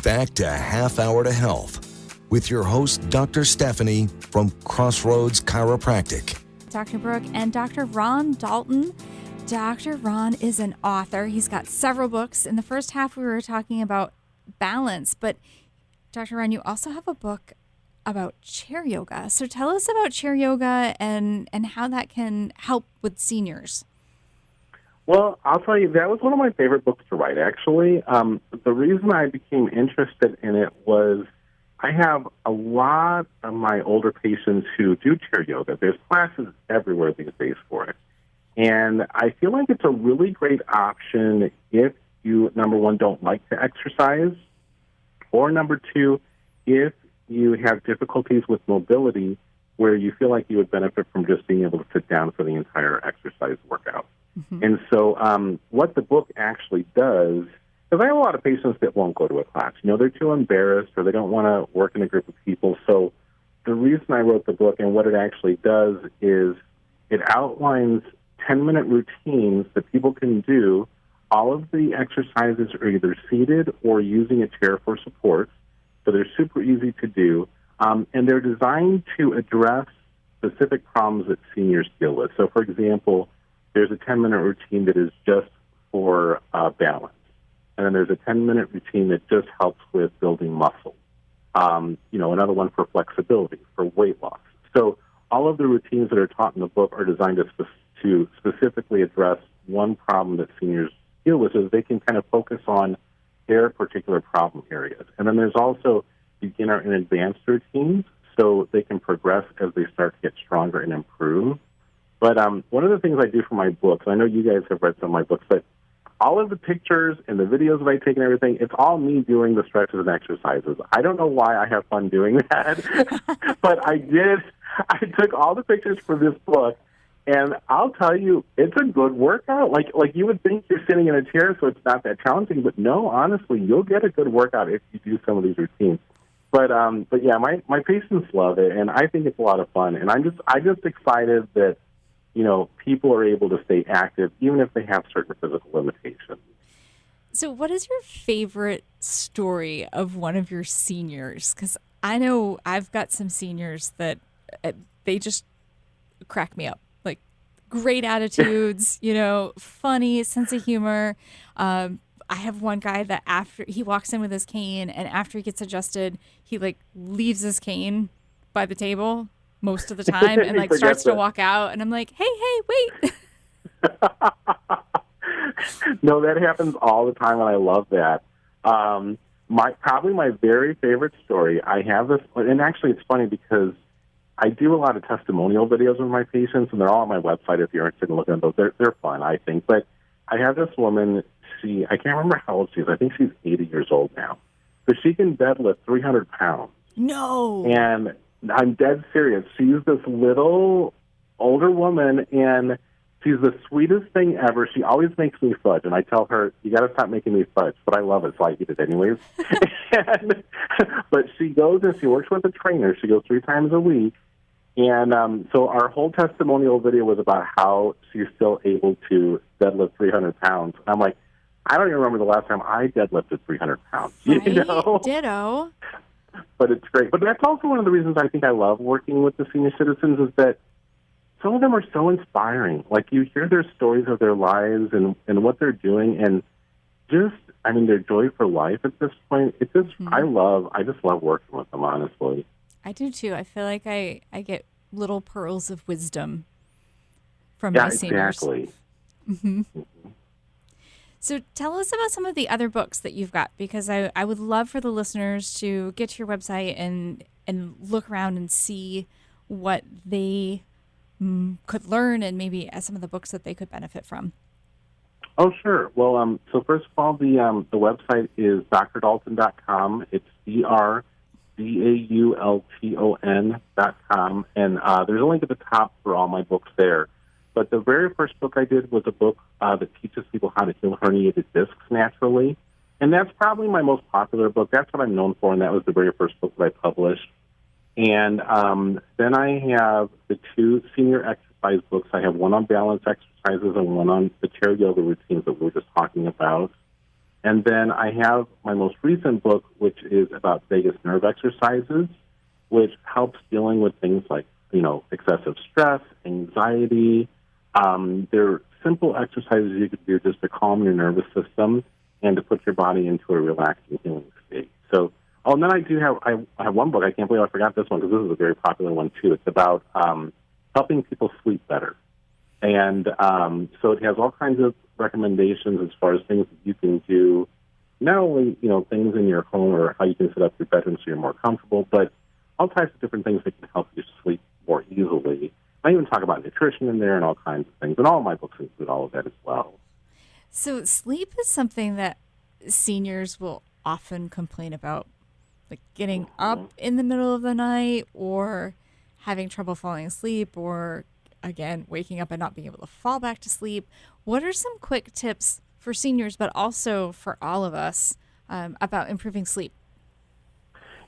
back to Half Hour to Health with your host, Dr. Stephanie from Crossroads Chiropractic. Dr. Brooke and Dr. Ron Daulton. Dr. Ron is an author. He's got several books. In the first half, we were talking about balance, but Dr. Ron, you also have a book about chair yoga. So tell us about chair yoga and how that can help with seniors. Well, I'll tell you, that was one of my favorite books to write, actually. The reason I became interested in it was I have a lot of my older patients who do chair yoga. There's classes everywhere these days for it. And I feel like it's a really great option if you, number one, don't like to exercise, or number two, if you have difficulties with mobility where you feel like you would benefit from just being able to sit down for the entire exercise workout. Mm-hmm. And so what the book actually does, because I have a lot of patients that won't go to a class. You know, they're too embarrassed or they don't want to work in a group of people. So the reason I wrote the book and what it actually does is it outlines 10-minute routines that people can do. All of the exercises are either seated or using a chair for support. So they're super easy to do. And they're designed to address specific problems that seniors deal with. So, for example, there's a 10-minute routine that is just for balance. And then there's a 10-minute routine that just helps with building muscle. Another one for flexibility, for weight loss. So all of the routines that are taught in the book are designed to specifically address one problem that seniors deal with so that they can kind of focus on their particular problem areas. And then there's also beginner and advanced routines so they can progress as they start to get stronger and improve. But one of the things I do for my books, I know you guys have read some of my books, but all of the pictures and the videos that I take and everything, it's all me doing the stretches and exercises. I don't know why I have fun doing that, but I did. I took all the pictures for this book, and I'll tell you, it's a good workout. Like you would think you're sitting in a chair, so it's not that challenging, but no, honestly, you'll get a good workout if you do some of these routines. But yeah, my patients love it, and I think it's a lot of fun, and I'm just excited that, you know, people are able to stay active even if they have certain physical limitations. So what is your favorite story of one of your seniors? Because I know I've got some seniors that they just crack me up. Like, great attitudes, funny, sense of humor. I have one guy that after he walks in with his cane and after he gets adjusted, he leaves his cane by the table most of the time and starts to walk out, and I'm like, hey, wait. No, that happens all the time, and I love that. Probably my very favorite story, I have this, and actually it's funny because I do a lot of testimonial videos with my patients, and they're all on my website if you're interested in looking at those. They're fun, I think. But I have this woman, I can't remember how old she is. I think she's 80 years old now. But she can deadlift 300 pounds. No. And I'm dead serious. She's this little older woman, and she's the sweetest thing ever. She always makes me fudge, and I tell her, you got to stop making me fudge, but I love it, so I eat it anyways. But she goes and she works with a trainer. She goes 3 times a week, and so our whole testimonial video was about how she's still able to deadlift 300 pounds. And I'm like, I don't even remember the last time I deadlifted 300 pounds. Right? You know? Ditto. But it's great. But that's also one of the reasons I think I love working with the senior citizens is that some of them are so inspiring. Like, you hear their stories of their lives and what they're doing, and their joy for life at this point. It's just, I just love working with them, honestly. I do too. I feel like I get little pearls of wisdom from my seniors. Exactly. Mm-hmm. Mm-hmm. So tell us about some of the other books that you've got, because I would love for the listeners to get to your website and look around and see what they could learn and maybe some of the books that they could benefit from. Oh, sure. Well, so first of all, the website is drdaulton.com. It's DRDAULTON.com, and there's a link at the top for all my books there. But the very first book I did was a book that teaches people how to heal herniated discs naturally. And that's probably my most popular book. That's what I'm known for, and that was the very first book that I published. And then I have the 2 senior exercise books. I have one on balance exercises and one on the chair yoga routines that we were just talking about. And then I have my most recent book, which is about vagus nerve exercises, which helps dealing with things like, excessive stress, anxiety. They're simple exercises you could do just to calm your nervous system and to put your body into a relaxing, healing state. So, and then I have one book. I can't believe I forgot this one because this is a very popular one too. It's about helping people sleep better. And so it has all kinds of recommendations as far as things that you can do, not only, things in your home or how you can set up your bedroom so you're more comfortable, but all types of different things that can help you sleep more easily. I even talk about nutrition in there and all kinds of things. And all of my books include all of that as well. So sleep is something that seniors will often complain about, like getting up in the middle of the night or having trouble falling asleep or, again, waking up and not being able to fall back to sleep. What are some quick tips for seniors, but also for all of us, about improving sleep?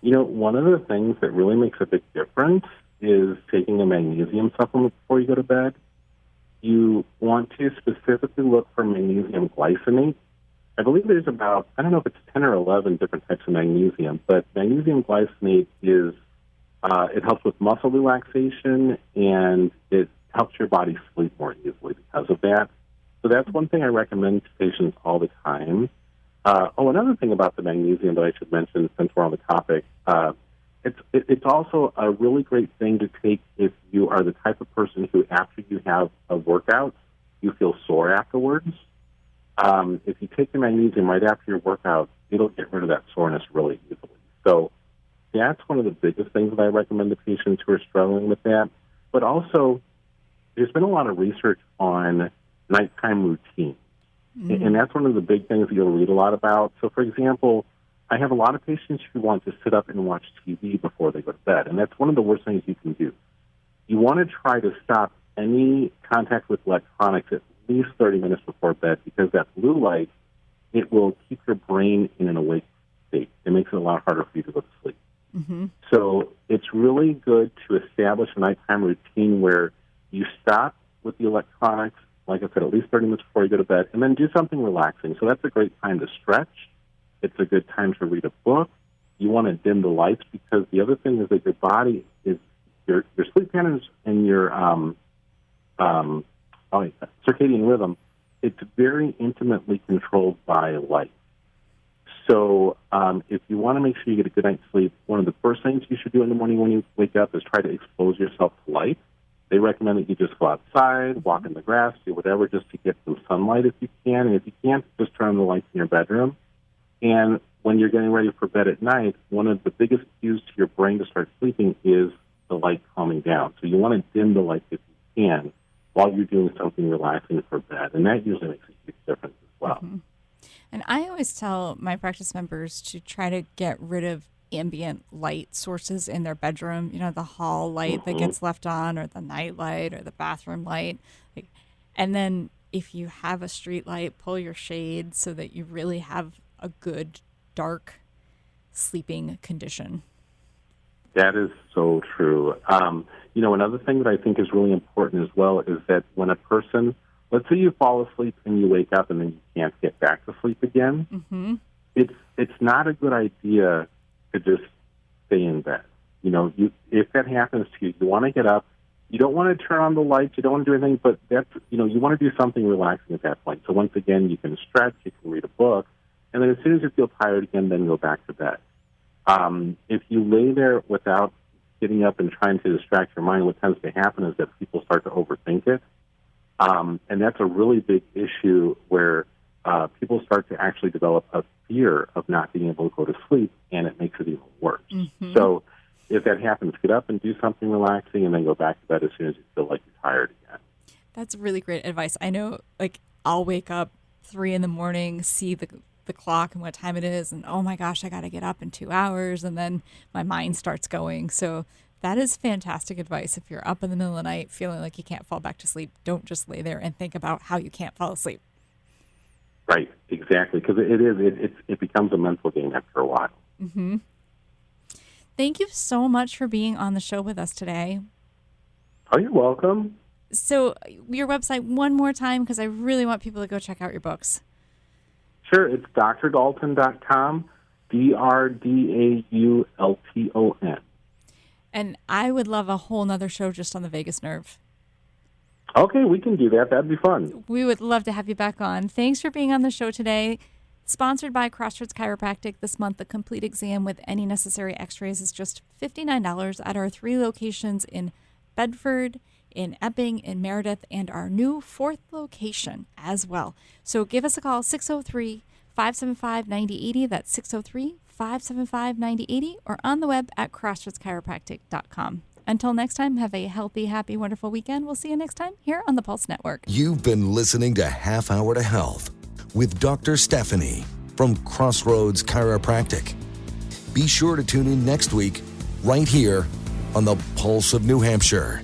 One of the things that really makes a big difference is taking a magnesium supplement before you go to bed. You want to specifically look for magnesium glycinate. I believe there's about, I don't know if it's 10 or 11 different types of magnesium, but magnesium glycinate is, it helps with muscle relaxation and it helps your body sleep more easily because of that. So that's one thing I recommend to patients all the time. Another thing about the magnesium that I should mention since we're on the topic, it's also a really great thing to take if you are the type of person who, after you have a workout, you feel sore afterwards. If you take the magnesium right after your workout, it'll get rid of that soreness really easily. So that's one of the biggest things that I recommend to patients who are struggling with that. But also, there's been a lot of research on nighttime routines. And that's one of the big things that you'll read a lot about. So, for example, I have a lot of patients who want to sit up and watch TV before they go to bed, and that's one of the worst things you can do. You want to try to stop any contact with electronics at least 30 minutes before bed because that blue light, it will keep your brain in an awake state. It makes it a lot harder for you to go to sleep. Mm-hmm. So it's really good to establish a nighttime routine where you stop with the electronics, like I said, at least 30 minutes before you go to bed, and then do something relaxing. So that's a great time to stretch. It's a good time to read a book. You want to dim the lights because the other thing is that your body is, your sleep patterns and your circadian rhythm, it's very intimately controlled by light. So if you want to make sure you get a good night's sleep, one of the first things you should do in the morning when you wake up is try to expose yourself to light. They recommend that you just go outside, walk in the grass, do whatever just to get some sunlight if you can. And if you can't, just turn on the lights in your bedroom. And when you're getting ready for bed at night, one of the biggest cues to your brain to start sleeping is the light calming down. So you want to dim the light if you can while you're doing something relaxing for bed. And that usually makes a huge difference as well. Mm-hmm. And I always tell my practice members to try to get rid of ambient light sources in their bedroom, the hall light that gets left on or the night light or the bathroom light. And then if you have a street light, pull your shade so that you really have a good dark sleeping condition. That is so true. Another thing that I think is really important as well is that when a person, let's say you fall asleep and you wake up and then you can't get back to sleep again, it's not a good idea to just stay in bed. If that happens to you, you want to get up. You don't want to turn on the lights. You don't want to do anything, but that's, you want to do something relaxing at that point. So once again, you can stretch, you can read a book, and then as soon as you feel tired again, then go back to bed. If you lay there without getting up and trying to distract your mind, what tends to happen is that people start to overthink it. And that's a really big issue where people start to actually develop a fear of not being able to go to sleep, and it makes it even worse. Mm-hmm. So if that happens, get up and do something relaxing and then go back to bed as soon as you feel like you're tired again. That's really great advice. I know, I'll wake up 3 a.m, see the clock and what time it is, and oh my gosh, I got to get up in 2 hours, and then my mind starts going. So that is fantastic advice. If you're up in the middle of the night feeling like you can't fall back to sleep, don't just lay there and think about how you can't fall asleep. Right, exactly, because it becomes a mental game after a while. Mm-hmm. Thank you so much for being on the show with us today. Oh, you're welcome. So your website one more time, because I really want people to go check out your books. Sure, it's drdaulton.com, DRDAULTON. And I would love a whole nother show just on the vagus nerve. Okay, we can do that. That'd be fun. We would love to have you back on. Thanks for being on the show today. Sponsored by Crossroads Chiropractic. This month, the complete exam with any necessary x-rays is just $59 at our 3 locations in Bedford, in Epping, in Meredith, and our new 4th location as well. So give us a call, 603-575-9080. That's 603-575-9080, or on the web at crossroadschiropractic.com. Until next time, have a healthy, happy, wonderful weekend. We'll see you next time here on the Pulse Network. You've been listening to Half Hour to Health with Dr. Stephanie from Crossroads Chiropractic. Be sure to tune in next week right here on the Pulse of New Hampshire.